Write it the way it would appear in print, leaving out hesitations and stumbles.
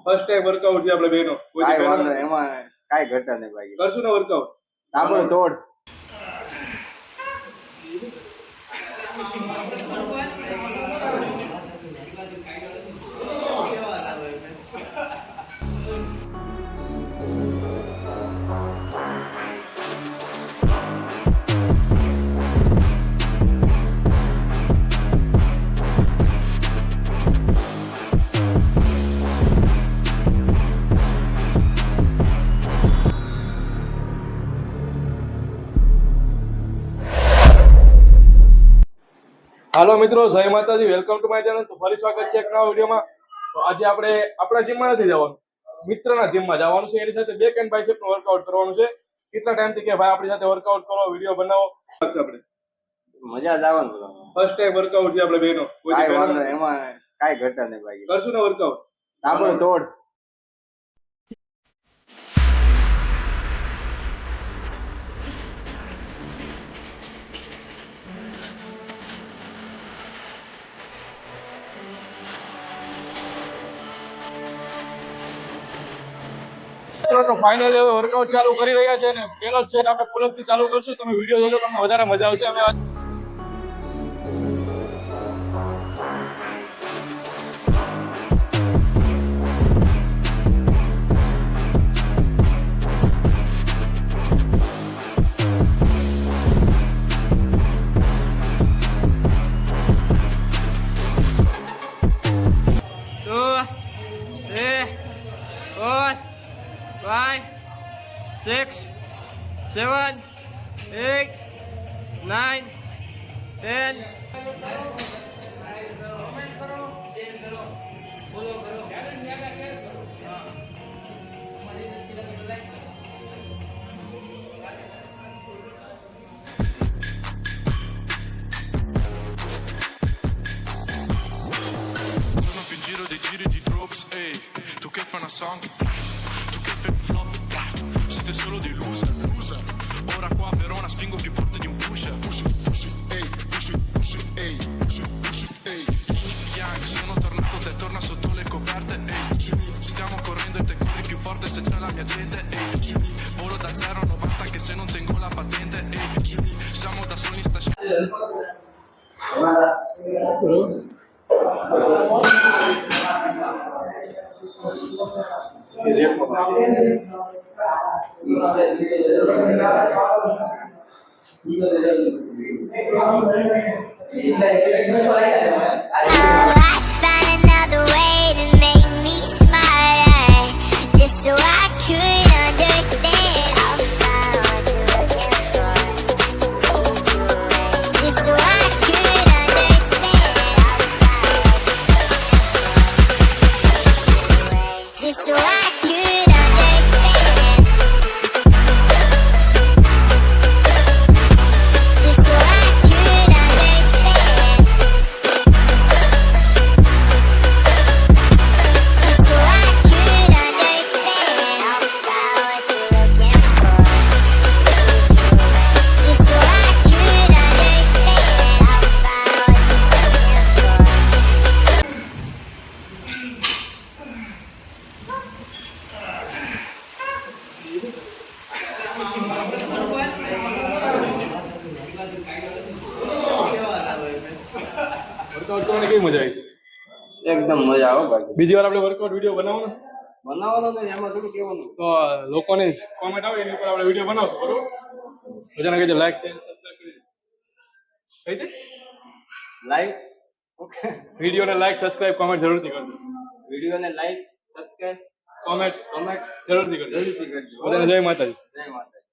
First time workout છે આપણે બેનો. કાઈ વાંધો નહીં, એમાં કાઈ ઘટે નહીં ભાઈ. કરશું ને વર્કઆઉટ તાબડ તોડ. હાલો મિત્રો, જય માતાજી, વેલકમ ટુ માય ચેનલ. તો ફરી સ્વાગત છે એક નવા વિડીયોમાં. તો આજે આપણે આપણા જીમમાં નથી જવાનું, મિત્રના જીમમાં જવાનું છે. એની સાથે બેક એન્ડ બાયસેપનું વર્કઆઉટ કરવાનું છે. કેટલા ટાઈમથી કે ભાઈ આપણી સાથે વર્કઆઉટ કરો, વિડીયો બનાવો. આપણે મજા જ આવવાનું. ફર્સ્ટ ટાઈમ વર્કઆઉટ છે આપણે બેનો. કાઈ વાંધો નહીં, એમાં કાઈ ઘટે નહીં ભાઈ. કરશું ને વર્કઆઉટ તાબડ તોડ. તો ફાઇનલી હવે વર્કઆઉટ ચાલુ કરી રહ્યા છે ને પેલો છે આપણે પુલઅપ થી ચાલુ કરશું. તમે વિડીયો જોજો, તમને વધારે મજા આવશે. અમે Five, six, seven, eight, nine, 10. Giro di drops, ehi, tu che fai una song, tu che fai un flop, siete solo dei loser, loser. Ora qua a Verona spingo più forte di un pusher, push it, push it, ehi, push it, push it, ehi, push it, push it, ehi. Young, sono tornato, te torna sotto le coperte, ehi, stiamo correndo e te corri più forte se c'è la mia gente, ehi, volo da 0 a 90 anche se non tengo la patente, ehi, siamo da soli in sta workout કરવાની કેવી મજા આવી? એકદમ મજા આવે ભાઈ. બીજી વાર આપણે વર્કઆઉટ વિડીયો બનાવવાનો ને એમાં થોડું કેવાનું. તો લોકોની કોમેન્ટ આવે એની ઉપર આપણે વિડીયો બનાવશું, બરોબર? બધાને કહેજો લાઈક છે, સબસ્ક્રાઇબ કરી કઈ દે લાઈક, ઓકે, વિડીયોને લાઈક, સબસ્ક્રાઇબ, કોમેન્ટ જરૂરથી કરજો. વિડીયોને લાઈક, સબસ્ક્રાઇબ, કોમેન્ટ કમેન્ટ જરૂરથી કરજો. જરૂરથી કરજો. બધાને જય માતાજી. જય માતાજી.